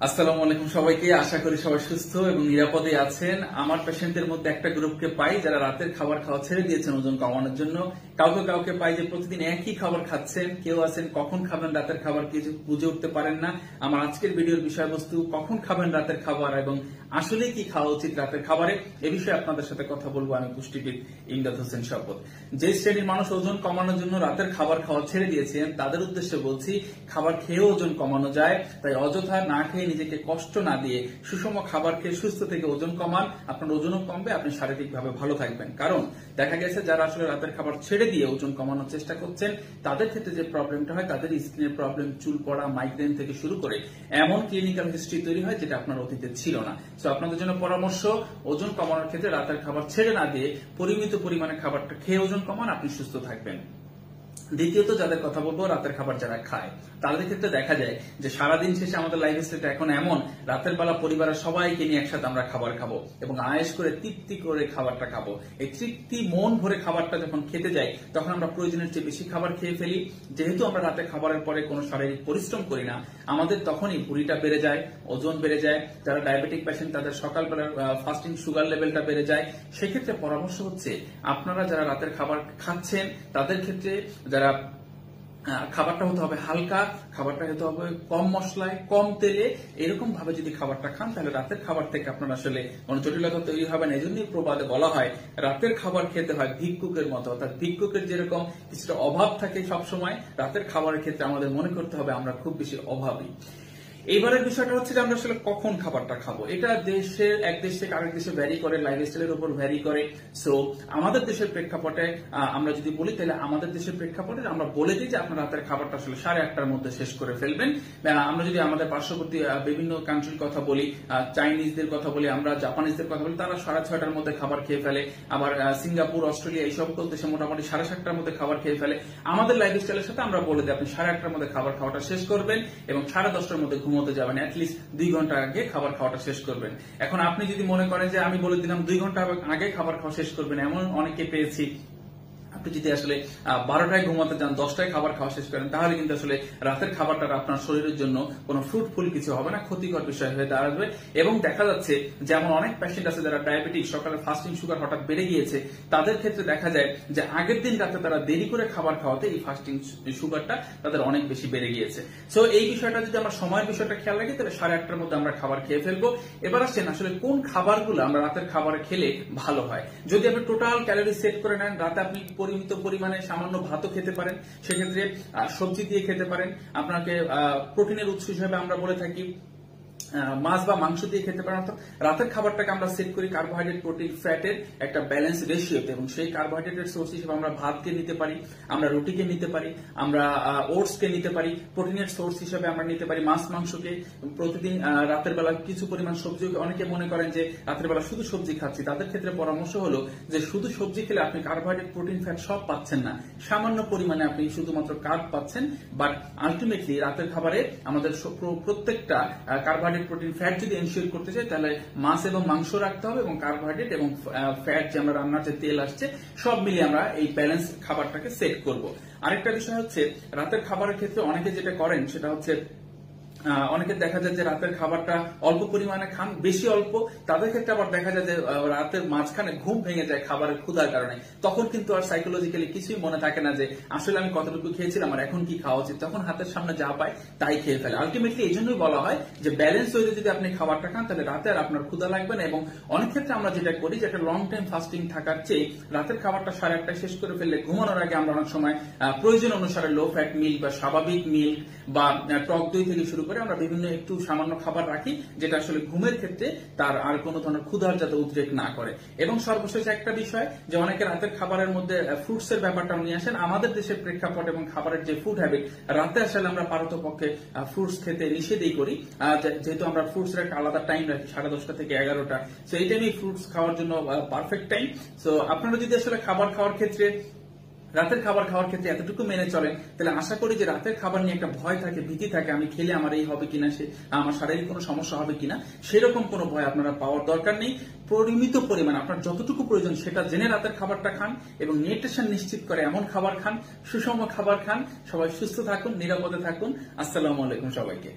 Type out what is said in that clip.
আসসালামু আলাইকুম সবাইকে। আশা করি সবাই সুস্থ এবং নিরাপদে আছেন। আমার পেশেন্টদের মধ্যে একটা গ্রুপকে পাই যারা রাতের খাবার খাওয়া ছেড়ে দিয়েছেন ওজন কমানোর জন্য। কাউকে পাই যে প্রতিদিন একই খাবার খাচ্ছেন। কেউ আছেন কখন খাবেন রাতের খাবার কিছু বুঝে উঠতে পারেন না। আমার আজকের ভিডিওর বিষয়বস্তু কখন খাবেন রাতের খাবার এবং আসলে কি খাওয়া উচিত রাতের খাবারে, এ বিষয়ে আপনাদের সাথে কথা বলবো। আমি পুষ্টিবিদ ইমদাদ হোসেন শপথ। যে শ্রেণীর মানুষ ওজন কমানোর জন্য রাতের খাবার খাওয়া ছেড়ে দিয়েছেন তাদের উদ্দেশ্যে বলছি, খাবার খেয়ে ওজন কমানো যায়, তাই অযথা না খেয়ে নিজেকে কষ্ট না দিয়ে সুষম খাবার খেয়ে সুস্থ থেকে ওজন কমান। আপনার ওজনও কমবে, আপনি শারীরিকভাবে ভালো থাকবেন। কারণ দেখা গেছে যারা আসলে রাতের খাবার ছেড়ে দিয়ে ওজন কমানোর চেষ্টা করছেন তাদের ক্ষেত্রে যে প্রবলেমটা হয়, তাদের স্কিনের প্রবলেম, চুল পড়া, মাইগ্রেন থেকে শুরু করে এমন ক্লিনিক্যাল হিস্ট্রি তৈরি হয় যেটা আপনার অতীতে ছিল না। তো আপনাদের জন্য পরামর্শ, ওজন কমানোর ক্ষেত্রে রাতের খাবার ছেড়ে না দিয়ে পরিমিত পরিমাণে খাবারটা খেয়ে ওজন কমান, আপনি সুস্থ থাকবেন। দ্বিতীয়ত যাদের কথা বলবো, রাতের খাবার যারা খায় তাদের ক্ষেত্রে দেখা যায় যে সারাদিন শেষে আমাদের লাইফ স্টাইলটা এখন এমন, রাতের বেলা পরিবারের সবাইকে নিয়ে একসাথে আমরা খাবার খাবো এবং আয়েশ করে তৃপ্তি করে খাবারটা খাবো। এই তৃপ্তি মন ভরে খাবারটা যখন খেতে যাই তখন আমরা প্রয়োজনের চেয়ে বেশি খাবার খেয়ে ফেলি। যেহেতু আমরা রাতে খাবারের পরে কোনো শারীরিক পরিশ্রম করি না, আমাদের তখনই ভুঁড়িটা বেড়ে যায়, ওজন বেড়ে যায়। যারা ডায়াবেটিক পেশেন্ট তাদের সকালবেলার ফাস্টিং সুগার লেভেলটা বেড়ে যায়। সেক্ষেত্রে পরামর্শ হচ্ছে, আপনারা যারা রাতের খাবার খাচ্ছেন তাদের ক্ষেত্রে যারা খাবারটা হতে হবে হালকা, খাবারটা হতে হবে কম মশলায়, কম তেলে। এরকম ভাবে যদি খাবারটা খান তাহলে রাতের খাবার থেকে আপনার আসলে কোনো জটিলতা তৈরি হবে না। এই জন্যই প্রবাদে বলা হয় রাতের খাবার খেতে হয় ভিক্ষুকের মতো। অর্থাৎ ভিক্ষুকের যেরকম কিছুটা অভাব থাকে সবসময়, রাতের খাবারের ক্ষেত্রে আমাদের মনে করতে হবে আমরা খুব বেশি অভাবী। এইবারের বিষয়টা হচ্ছে যে আমরা আসলে কখন খাবারটা খাবো, এটা দেশের এক দেশ থেকে আরেক দেশে ভ্যারি করে, লাইফস্টাইলের উপর ভ্যারি করে। সো আমাদের দেশের প্রেক্ষাপটে আমরা যদি বলি, তাহলে আমাদের দেশের প্রেক্ষাপটে আমরা বলে দিই যে আপনার রাতের খাবারটা আসলে 8:30টার মধ্যে শেষ করে ফেলবেন। আমরা যদি আমাদের পার্শ্ববর্তী বিভিন্ন কান্ট্রির কথা বলি, চাইনিজদের কথা বলি, আমরা জাপানিজদের কথা বলি, তারা 6:30টার মধ্যে খাবার খেয়ে ফেলে। আবার সিঙ্গাপুর, অস্ট্রেলিয়া এই সকল দেশে মোটামুটি 7:30টার মধ্যে খাবার খেয়ে ফেলে। আমাদের লাইফস্টাইলের সাথে আমরা বলে দিই আপনি 8:30টার মধ্যে খাবার খাওয়াটা শেষ করবেন এবং 10:30টার মধ্যে ঘুমোতে যাবেন। অ্যাটলিস্ট 2 ঘন্টা আগে খাবার খাওয়াটা শেষ করবেন। এখন আপনি যদি মনে করেন যে আমি বলে দিলাম 2 ঘন্টা আগে খাবার খাওয়া শেষ করবেন, এমন অনেকে পেয়েছি। আপনি যদি আসলে 12টায় ঘুমাতে যান, 10টায় খাবার খাওয়া শেষ করেন, তাহলে কিন্তু আসলে রাতের খাবারটা আপনার শরীরের জন্য কোনো ফ্রুটফুল কিছু হবে না, ক্ষতিকর বিষয় হয়ে দাঁড়াবে। এবং দেখা যাচ্ছে যেমন অনেক পেশেন্ট আছে যারা ডায়াবেটিক, সকালে ফাস্টিং সুগার হঠাৎ বেড়ে গিয়েছে, তাদের ক্ষেত্রে দেখা যায় যে আগের দিন রাতে তারা দেরি করে খাবার খাওয়াতে এই ফাস্টিং সুগারটা তাদের অনেক বেশি বেড়ে গিয়েছে। সো এই বিষয়টা যদি আমরা সময়ের বিষয়টা খেয়াল রাখি, তাহলে 8:30টার মধ্যে আমরা খাবার খেয়ে ফেলবো। এবার আসছেন আসলে কোন খাবারগুলো আমরা রাতের খাবার খেলে ভালো হয়। যদি আপনি টোটাল ক্যালোরি সেট করে নেন, রাতে আপনি পরিমিত পরিমাণে সামান্য ভাতও খেতে পারেন, সেক্ষেত্রে সবজি দিয়ে খেতে পারেন। আপনাকে প্রোটিনের উৎস হিসেবে আমরা বলে থাকি মাছ বা মাংস দিয়ে খেতে পারেন। অর্থাৎ রাতের খাবারটাকে আমরা সেট করি কার্বোহাইড্রেট, প্রোটিন, ফ্যাটের একটা ব্যালেন্স রেশিওতে, এবং সেই কার্বোহাইড্রেটের সোর্স হিসেবে আমরা ভাতকে নিতে পারি, আমরা রুটিকে নিতে পারি, আমরা ওটসকে নিতে পারি। প্রোটিনের সোর্স হিসেবে আমরা নিতে পারি মাছ, মাংসকে। প্রতিদিন রাতের বেলা কিছু পরিমাণ সবজি। অনেকে মনে করেন যে রাতের বেলা শুধু সবজি খাচ্ছি, তাদের ক্ষেত্রে পরামর্শ হলো যে শুধু সবজি খেলে আপনি কার্বোহাইড্রেট, প্রোটিন, ফ্যাট সব পাচ্ছেন না, সামান্য পরিমাণে আপনি শুধুমাত্র কার্ব পাচ্ছেন। বাট আলটিমেটলি রাতের খাবারে আমাদের প্রত্যেকটা কার্বোহাইড্রেট, প্রোটিন, ফ্যাট যদি এনশিওর করতে চাই, তাহলে মাছ এবং মাংস রাখতে হবে এবং কার্বোহাইড্রেট এবং ফ্যাট যে আমরা রান্নার যে তেল আসছে সব মিলিয়ে আমরা এই ব্যালেন্স খাবারটাকে সেট করব। আরেকটা বিষয় হচ্ছে রাতের খাবারের ক্ষেত্রে অনেকে যেটা করেন সেটা হচ্ছে, অনেকে দেখা যায় যে রাতের খাবারটা অল্প পরিমাণে খান, বেশি অল্প। তাদের ক্ষেত্রে আবার দেখা যায় যে রাতের মাঝখানে ঘুম ভেঙে যায় খাবারের ক্ষুধার কারণে। তখন কিন্তু আর সাইকোলজিক্যালি কিছুই মনে থাকে না যে আসলে আমি কতটুকু খেয়েছিলাম আর এখন কি খাওয়া উচিত। তখন হাতের সামনে যা পায় তাই খেয়ে ফেলে। আলটিমেটলি এই জন্যই বলা হয় যে ব্যালেন্স ওয়েতে যদি আপনি খাবারটা খান তাহলে রাতে আর আপনার ক্ষুধা লাগবে না। এবং অনেক ক্ষেত্রে আমরা যেটা করি, যে একটা লং টাইম ফাস্টিং থাকার চেয়ে রাতের খাবারটা 8:30টায় শেষ করে ফেললে ঘুমানোর আগে আমরা অনেক সময় প্রয়োজন অনুসারে লো ফ্যাট মিল্ক বা স্বাভাবিক মিল্ক বা টক দই থেকে শুরু করে আমরা বিভিন্ন একটু সামান্য খাবার রাখি, যেটা আসলে ঘুমের ক্ষেত্রে তার আর কোনো ধরনের ক্ষুধার যাতে উদ্রেক না করে। এবং সর্বশেষ একটা বিষয়, যে অনেকে রাতের খাবারের মধ্যে ফ্রুটস এর ব্যাপারটা নিয়ে আসেন। আমাদের দেশের প্রেক্ষাপট এবং খাবারের যে ফুড হ্যাবিট, রাতে আসলে আমরা পারতপক্ষে ফ্রুটস খেতে নিষেধই করি, যেহেতু আমরা ফ্রুটস এর একটা আলাদা টাইম রাখি 10:30 থেকে 11টা। সো এই টাইমে ফ্রুটস খাওয়ার জন্য পারফেক্ট টাইম। সো আপনারা যদি আসলে খাবার খাওয়ার ক্ষেত্রে, রাতের খাবার খাওয়ার ক্ষেত্রে এতটুকু মেনে চলেন, তাহলে আশা করি যে রাতের খাবার নিয়ে একটা ভয় থাকে, ভীতি থাকে, আমি খেলে আমার এই হবে কিনা, আমার শারীরিক কোনো সমস্যা হবে কিনা, সেরকম কোনো ভয় আপনারা পাওয়ার দরকার নেই। পরিমিত পরিমাণ আপনার যতটুকু প্রয়োজন সেটা জেনে রাতের খাবারটা খান এবং নিউট্রিশন নিশ্চিত করে এমন খাবার খান, সুষম খাবার খান। সবাই সুস্থ থাকুন, নিরাপদে থাকুন। আসসালামু আলাইকুম সবাইকে।